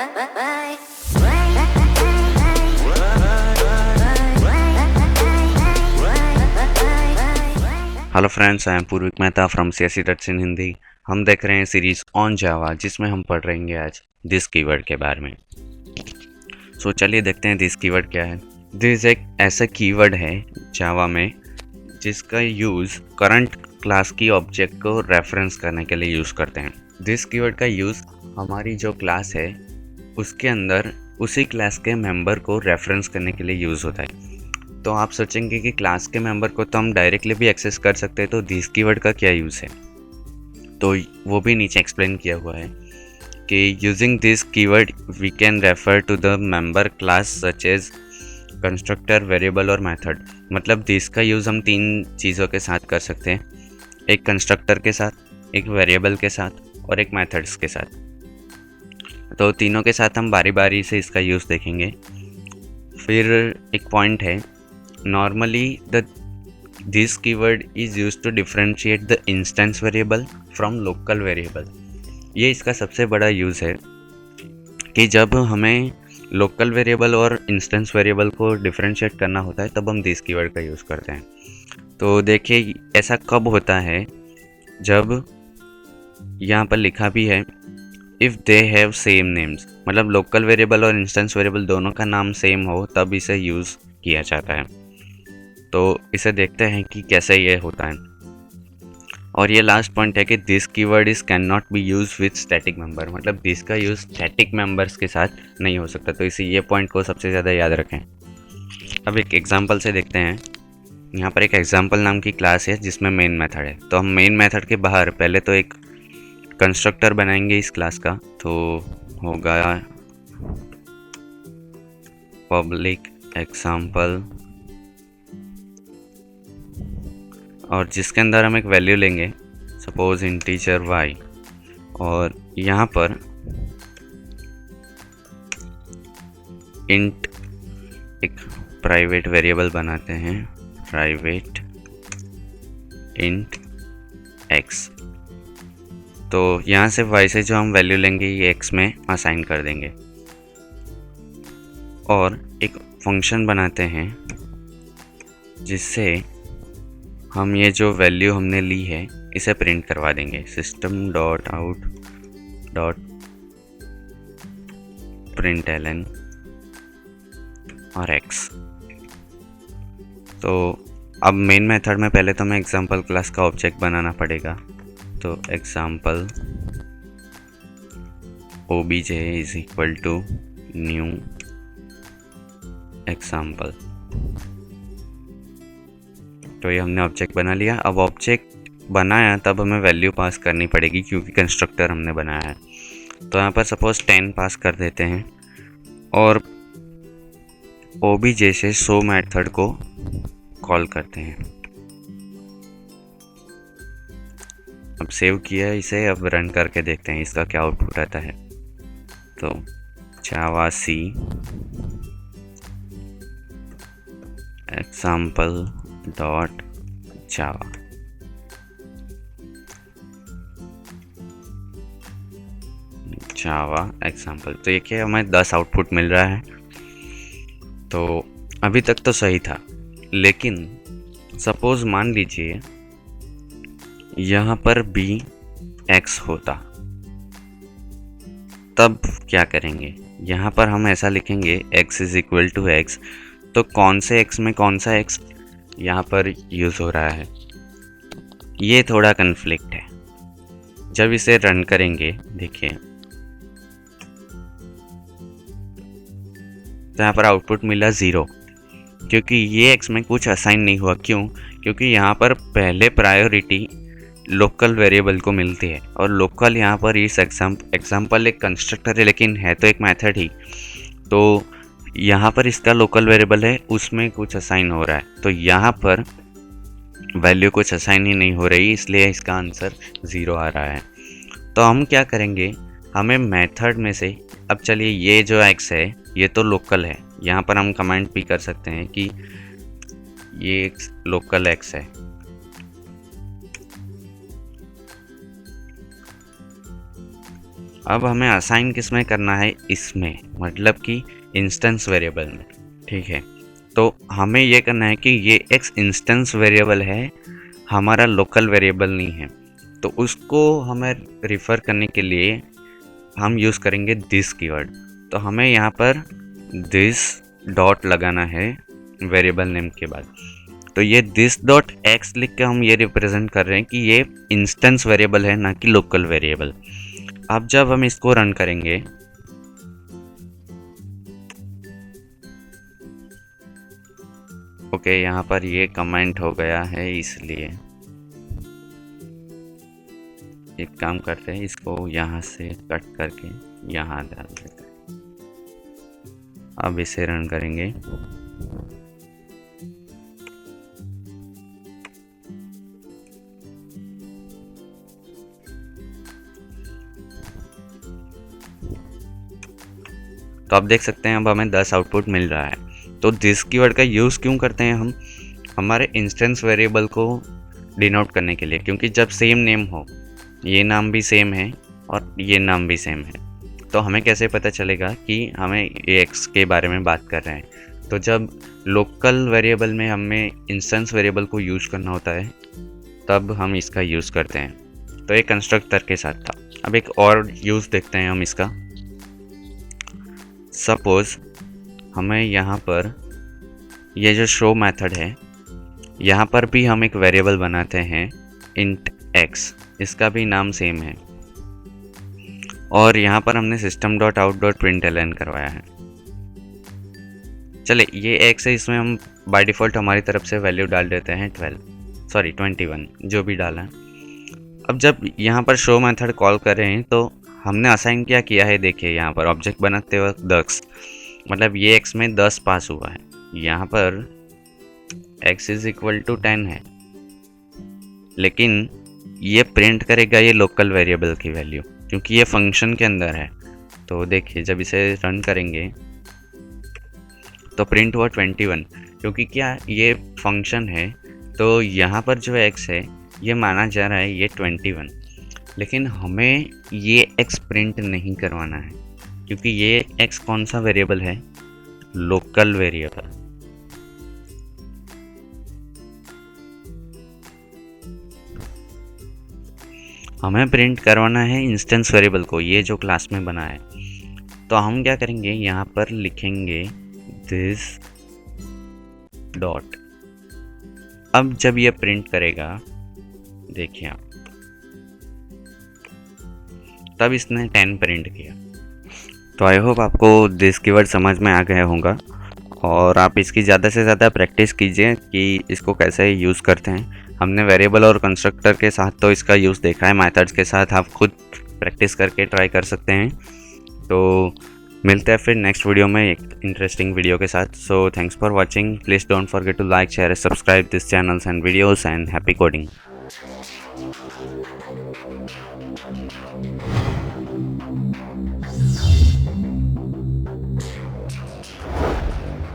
Hello friends, I am Purvik Mehta from CSC touch in Hindi. हम देख रहे हैं सीरीज ऑन जावा, जिसमें हम पढ़ रहेंगे आज दिस कीवर्ड के बारे में। चलिए देखते हैं दिस कीवर्ड क्या है। दिस एक ऐसा कीवर्ड है जावा में जिसका यूज़ करंट क्लास की ऑब्जेक्ट को रेफरेंस करने के लिए यूज़ करते हैं। दिस कीवर्ड का यूज़ हमारी जो क्लास है उसके अंदर उसी क्लास के मेंबर को रेफरेंस करने के लिए यूज़ होता है। तो आप सोचेंगे कि क्लास के मेंबर को तो हम डायरेक्टली भी एक्सेस कर सकते हैं, तो दिस कीवर्ड का क्या यूज़ है। तो वो भी नीचे एक्सप्लेन किया हुआ है कि using this keyword we can refer to the member class such as constructor, variable और मेथड। मतलब दिस का यूज़ हम तीन चीज़ों के साथ कर सकते हैं, एक कंस्ट्रक्टर के साथ, एक वेरिएबल के साथ और एक मेथड्स के साथ। तो तीनों के साथ हम बारी बारी से इसका यूज़ देखेंगे। फिर एक पॉइंट है, normally this keyword is used to differentiate the instance variable from local variable। ये इसका सबसे बड़ा यूज़ है कि जब हमें लोकल वेरिएबल और इंस्टेंस वेरिएबल को डिफरेंशिएट करना होता है तब हम दिस कीवर्ड का यूज़ करते हैं। तो देखिए ऐसा कब होता है, जब यहाँ पर लिखा भी है if they have same names, मतलब लोकल वेरिएबल और इंस्टेंस वेरिएबल दोनों का नाम सेम हो तब इसे यूज़ किया जाता है। तो इसे देखते हैं कि कैसे ये होता है। और ये लास्ट पॉइंट है कि this keyword is can not be use with static member, मतलब दिस का यूज़ स्टैटिक मेंबर्स के साथ नहीं हो सकता। तो इसी ये पॉइंट को सबसे ज़्यादा याद रखें। अब एक एग्जांपल से देखते हैं। यहाँ पर एक एग्जांपल नाम की क्लास है जिसमें मेन मेथड है। तो हम मेन मेथड के बाहर पहले तो एक कंस्ट्रक्टर बनाएंगे इस क्लास का। तो होगा पब्लिक एग्जाम्पल, और जिसके अंदर हम एक वैल्यू लेंगे, सपोज इंटीजर y, और यहाँ पर इंट एक प्राइवेट वेरिएबल बनाते हैं, प्राइवेट इंट x। तो यहाँ से y से जो हम वैल्यू लेंगे ये x में असाइन कर देंगे, और एक फंक्शन बनाते हैं जिससे हम ये जो वैल्यू हमने ली है इसे प्रिंट करवा देंगे, system dot out dot println और x। तो अब मेन मेथड में पहले तो हमें एग्जाम्पल क्लास का ऑब्जेक्ट बनाना पड़ेगा। तो example obj is equal to new example. तो ये हमने ऑब्जेक्ट बना लिया। अब ऑब्जेक्ट बनाया तब हमें वैल्यू पास करनी पड़ेगी क्योंकि कंस्ट्रक्टर हमने बनाया है। तो यहाँ पर सपोज 10 पास कर देते हैं और obj से शो मेथड को कॉल करते हैं। अब सेव किया इसे, अब रन करके देखते हैं इसका क्या आउटपुट आता है। तो जावा सी एग्जाम्पल डॉट जावा। जावा एग्जाम्पल। तो ये क्या, हमें 10 आउटपुट मिल रहा है। तो अभी तक तो सही था, लेकिन सपोज मान लीजिए यहाँ पर भी x होता, तब क्या करेंगे। यहाँ पर हम ऐसा लिखेंगे x is equal to x। तो कौन से x में कौन सा x यहाँ पर यूज़ हो रहा है, ये थोड़ा कन्फ्लिक्ट है। जब इसे रन करेंगे देखिए तो यहाँ पर आउटपुट मिला 0, क्योंकि ये x में कुछ असाइन नहीं हुआ। क्यों? क्योंकि यहाँ पर पहले प्रायोरिटी लोकल वेरिएबल को मिलती है, और लोकल यहाँ पर इस एग्जाम्पल एक कंस्ट्रक्टर है लेकिन है तो एक मेथड ही। तो यहाँ पर इसका लोकल वेरिएबल है, उसमें कुछ असाइन हो रहा है। तो यहाँ पर वैल्यू कुछ असाइन ही नहीं हो रही, इसलिए इसका आंसर 0 आ रहा है। तो हम क्या करेंगे, हमें मेथड में से, अब चलिए ये जो x है ये तो लोकल है, यहाँ पर हम कमेंट भी कर सकते हैं कि ये एक लोकल x है। अब हमें असाइन किस में करना है, इसमें, मतलब कि इंस्टेंस वेरिएबल में। ठीक है, तो हमें ये करना है कि ये एक्स इंस्टेंस वेरिएबल है, हमारा लोकल वेरिएबल नहीं है। तो उसको हमें रिफ़र करने के लिए हम यूज़ करेंगे दिस कीवर्ड। तो हमें यहाँ पर दिस डॉट लगाना है वेरिएबल नेम के बाद। तो ये दिस डॉट एक्स लिख के हम ये रिप्रेजेंट कर रहे हैं कि ये इंस्टेंस वेरिएबल है, ना कि लोकल वेरिएबल। अब जब हम इसको रन करेंगे ओके, यहाँ पर ये कमेंट हो गया है, इसलिए एक काम करते हैं, इसको यहाँ से कट करके यहाँ डाल देते हैं। अब इसे रन करेंगे। तो आप देख सकते हैं अब हमें 10 आउटपुट मिल रहा है। तो दिस कीवर्ड का यूज़ क्यों करते हैं हम? हमारे इंस्टेंस वेरिएबल को डिनोट करने के लिए, क्योंकि जब सेम नेम हो, ये नाम भी सेम है और ये नाम भी सेम है, तो हमें कैसे पता चलेगा कि हमें ये एक्स के बारे में बात कर रहे हैं। तो जब लोकल वेरिएबल में हमें इंस्टेंस वेरिएबल को यूज़ करना होता है, तब हम इसका यूज़ करते हैं। तो एक कंस्ट्रक्टर के साथ था। अब एक और यूज़ देखते हैं हम इसका। सपोज़ हमें यहाँ पर ये जो शो मेथड है, यहाँ पर भी हम एक वेरिएबल बनाते हैं इंट एक्स, इसका भी नाम सेम है, और यहाँ पर हमने system dot out dot println करवाया है। चले, ये एक्स है, इसमें हम बाय डिफ़ॉल्ट हमारी तरफ से वैल्यू डाल देते हैं 21, जो भी डाला है। अब जब यहाँ पर शो मेथड कॉल कर रहे हैं, तो हमने असाइन क्या किया है, देखिए यहाँ पर ऑब्जेक्ट बनाते वक्त 10, मतलब ये x में 10 पास हुआ है। यहाँ पर x इज इक्वल टू 10 है, लेकिन ये प्रिंट करेगा ये लोकल वेरिएबल की वैल्यू, क्योंकि ये फंक्शन के अंदर है। तो देखिए जब इसे रन करेंगे तो प्रिंट हुआ 21, क्योंकि क्या ये फंक्शन है, तो यहाँ पर जो x है ये माना जा रहा है ये 21, लेकिन हमें ये x प्रिंट नहीं करवाना है, क्योंकि ये x कौन सा वेरिएबल है, लोकल वेरिएबल। हमें प्रिंट करवाना है इंस्टेंस वेरिएबल को, ये जो क्लास में बना है। तो हम क्या करेंगे, यहाँ पर लिखेंगे दिस डॉट। अब जब ये प्रिंट करेगा, देखिए आप, तब इसने 10 प्रिंट किया। तो आई होप आपको दिस कीवर्ड समझ में आ गया होगा, और आप इसकी ज़्यादा से ज़्यादा प्रैक्टिस कीजिए कि इसको कैसे यूज़ करते हैं। हमने वेरिएबल और कंस्ट्रक्टर के साथ तो इसका यूज़ देखा है, मेथड्स के साथ आप खुद प्रैक्टिस करके ट्राई कर सकते हैं। तो मिलते हैं फिर नेक्स्ट वीडियो में एक इंटरेस्टिंग वीडियो के साथ। So thanks for watching. Please don't forget to like, share, subscribe this channels and videos, and happy coding.